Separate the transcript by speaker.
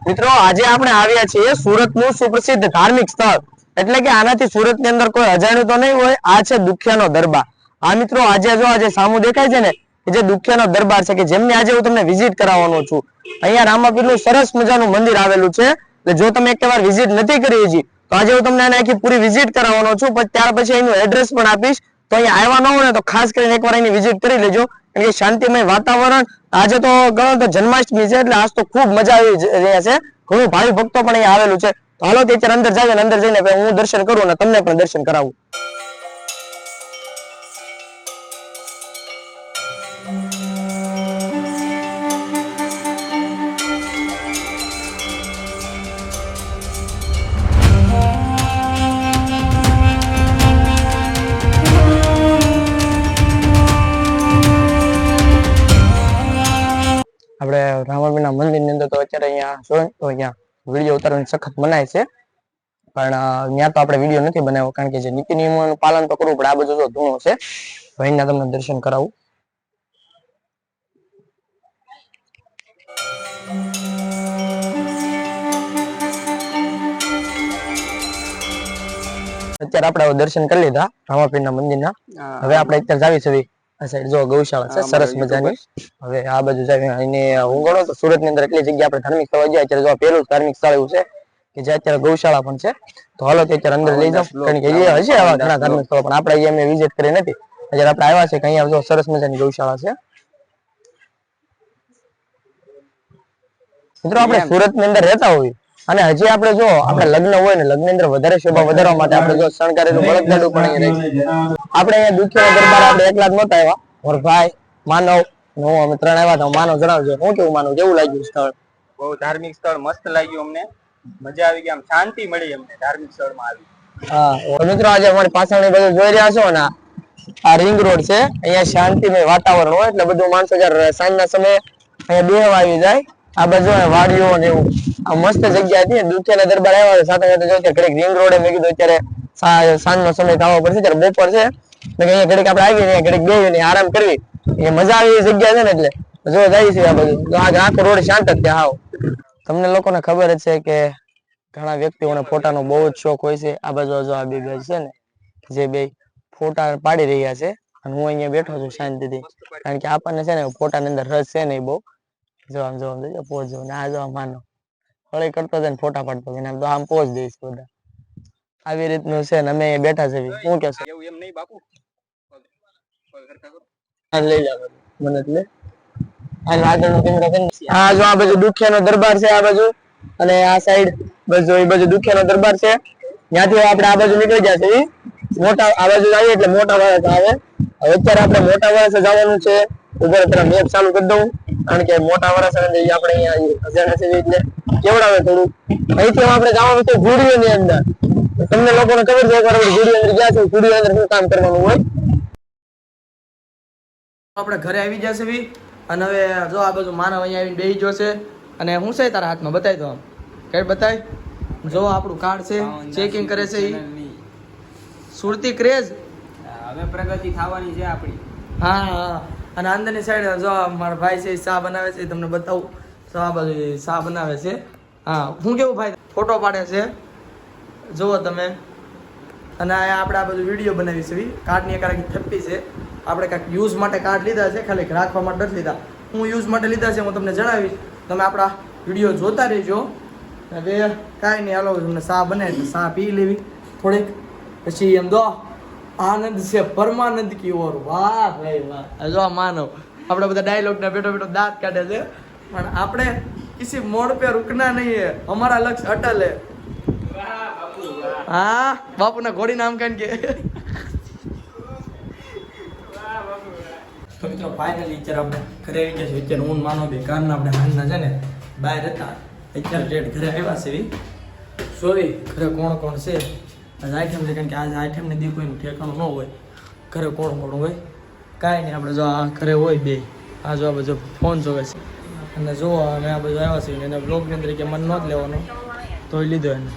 Speaker 1: મિત્રો આજે આપણે આવ્યા છીએ સુરતનું સુપ્રસિદ્ધ ધાર્મિક સ્થળ એટલે કે આનાથી સુરતની અંદર કોઈ અજાણ્યું તો નહીં હોય આ છે દુખિયાનો દરબાર। આ મિત્રો આજે સામુ દેખાય છે ને જે દુખિયાનો દરબાર છે કે જેમની આજે હું તમને વિઝિટ કરાવવાનો છું। અહીંયા રામાપીરનું સરસ મજાનું મંદિર આવેલું છે એટલે જો તમે એકવાર વિઝિટ નથી કરી હજી તો આજે હું તમને આખી પૂરી વિઝિટ કરાવવાનો છું પણ ત્યાર પછી એનું એડ્રેસ પણ આપીશ તો અહીંયા આવ્યા ન હોય ને તો ખાસ કરીને એકવાર એની વિઝિટ કરી લેજો કારણ કે શાંતિમય વાતાવરણ આજે તો ગણો તો જન્માષ્ટમી છે એટલે આજ તો ખૂબ મજા આવી રહ્યા છે ઘણું ભાવિ ભક્તો પણ અહીંયા આવેલું છે તો હાલો અત્યારે અંદર જઈએ અંદર જઈને હું દર્શન કરું અને તમને પણ દર્શન કરાવું। આપણે રામાપીરના મંદિરની અંદર તો અત્યારે અહીંયા જોઈએ તો અહીંયા વિડીયો ઉતારવાની સખત મનાય છે પણ ત્યાં તો આપણે વિડીયો નથી બનાવ્યો કારણ કે જે નીતિ નિયમોનું પાલન તો કરવું પડે। આ બધું જો ધૂણો છે તો અહીંના તમને દર્શન કરાવું। અત્યારે આપણે દર્શન કરી લીધા રામાપીરના મંદિરના। હવે આપણે અત્યારે જાવી છે આ સાઈડ જો ગૌશાળા છે સરસ મજાની। હવે આ બાજુ જાય અને હું ગણો તો સુરત ની અંદર એટલી જગ્યા આપણે ધાર્મિક સ્થળ જાય અત્યારે જો પેલું ધાર્મિક સ્થળ એવું છે કે જે અત્યારે ગૌશાળા પણ છે તો હાલો અત્યારે અંદર લઈ જાવ કારણ કે એ હશે આવા ઘણા ધાર્મિક સ્થળો પણ આપણે અહીંયા મેં વિઝિટ કરી નથી। અત્યારે આપણે આવ્યા છે કે અહીંયા જો સરસ મજાની ગૌશાળા છે। મિત્રો આપણે સુરત ની અંદર રહેતા હોઈએ અને હજી આપણે જો આપણે લગ્ન હોય ને લગ્ન ની અંદર વધારે શોભા વધારવા માટે આપણે જો શણગારેલું બળદગાડું પણ અહીંયા આપણે અહીંયા દુખિયાનો દરબાર આપણે એકલા જ નહોતા આવ્યા ઓર ભાઈ માનવ હું અમે ત્રણ આવ્યા હતા। માનવ જણાવજો હું કેવું માનવ કેવું લાગ્યું સ્થળ?
Speaker 2: બહુ ધાર્મિક સ્થળ મસ્ત લાગ્યું અમને મજા આવી ગઈ આમ શાંતિ મળી અમને ધાર્મિક સ્થળમાં આવી।
Speaker 1: હા મિત્રો આજે અમારી પાછળની બધું જોઈ રહ્યા છો ને આ રિંગ રોડ છે અહીંયા શાંતિમય વાતાવરણ હોય એટલે બધું માણસો જ્યારે સાંજના સમયે અહીંયા બેહવા આવી જાય। આ બાજુ વાડીઓ ને એવું આ મસ્ત જગ્યા હતી દુખિયાના દરબાર આવ્યા સાથે સાથે જો ઘડીક રિંગ રોડે મેં કીધું અત્યારે સાંજનો સમય થવો પડશે ત્યારે બપોર છે અહીંયા ઘડીક આપણે આવી ને ઘડીક બેહીને આરામ કરવી એ મજા આવી એ જગ્યા છે ને એટલે જો જાય છે આ બધું તો આ આખો રોડ શાંત જ ત્યાં આવો। તમને લોકોને ખબર જ છે કે ઘણા વ્યક્તિઓને ફોટાનો બહુ જ શોખ હોય છે। આ બાજુ જો આ બે છે ને જે બે ફોટા પાડી રહ્યા છે અને હું અહીંયા બેઠો છું શાંતિથી કારણ કે આપણને છે ને ફોટાની અંદર રસ છે નહીં બહુ। જો આમ પોઝ ને આ જો માનો હળી કરતો જાય ને ફોટા પાડતો જાય આમ તો આમ પોઝ દઈશ બધા આવી રીતનું છે ને અમે અહીંયા બેઠા છે। શું કહેશો?
Speaker 2: એવું એમ નહીં બાપુ
Speaker 1: લઈ જાવ મને એટલે આ જો આ બાજુ દુખિયાનો દરબાર છે આ બાજુ અને આ સાઈડ બસ જો એ બાજુ દુખિયાનો દરબાર છે ત્યાંથી આપણે આ બાજુ નીકળી જશે મોટા આ બાજુ આવીએ એટલે મોટા વાળા આવે। હવે અત્યારે આપણે મોટા વાળા જવાનું છે ઉપર પેલા મેપ ચાલુ કરી દઉં કારણ કે મોટા વાળા આપણે અહીંયા અજાણ્યા છે એટલે કેવડાવે થોડું અહીંથી આપણે જવાનું છે ગુડીઓની અંદર। તમને લોકોને ખબર છે એકવાર ગુડીઓ અંદર ગયા છે ગુડીઓ અંદર શું કામ કરવાનું હોય। આપણે ઘરે આવી જશે બી અને હવે જો આ બાજુ માનવ અહીંયા આવીને બેસી જશે અને હું છે તારા હાથમાં બતાવી દો આમ કઈ બતાય જો આપણું કાર્ડ છે ચેકિંગ કરે છે ઈ સુરતી ક્રેઝ
Speaker 2: હવે પ્રગતિ થવાની છે આપણી।
Speaker 1: હા અને અંદરની સાઈડ જો મારા ભાઈ છે ચા બનાવે છે તમને બતાવું તો આ બાજુ ચા બનાવે છે। હા હું કેવું ભાઈ ફોટો પાડે છે જુઓ તમે અને આપણે આ બધું વિડીયો બનાવી છે કાર્ડની એક આખી થપ્પી છે આપણે કાંઈક યુઝ માટે કાર્ડ લીધા છે ખાલી રાખવા માટે નથી લીધા હું યુઝ માટે લીધા છે હું તમને જણાવીશ તમે આપણા વિડીયો જોતા રહેજો। હવે કાંઈ નહીં હાલો તમને ચા બનાવી તો ચા પી લેવી થોડીક પછી એમ દો આનંદ છે પરમાનંદ કી ઓર વાહ ભાઈ વાહ જો માનવ આપણે બધા ડાયલોગના બેઠો બેઠો દાંત કાઢે છે પણ આપણે કિસી મોડ पे रुकना नहीं है हमारा लक्ष्य अटल है। हाँ बापू ना घोड़ी नाम कान के તો મિત્રો ફાઇનલી અત્યારે આપણે ઘરે આવી ગયા છે। અત્યારે હું માનો બે કારના આપણે હાલના છે ને બહાર હતા અત્યારે ડેટ ઘરે આવ્યા છે સોરી ઘરે કોણ કોણ છે આજ આઈટમ છે કારણ કે આજ આઈટમને દી કોઈનું ઠેકાણું ન હોય ઘરે કોણ કોણ હોય કાંઈ નહીં આપણે જો આ ઘરે હોય બે આ જો આ બધો ફોન જોવે છે અને જો અમે આ બધું આવ્યા છે એને બ્લોગની અંદર કે મન ન જ લેવાનો તો લીધો એને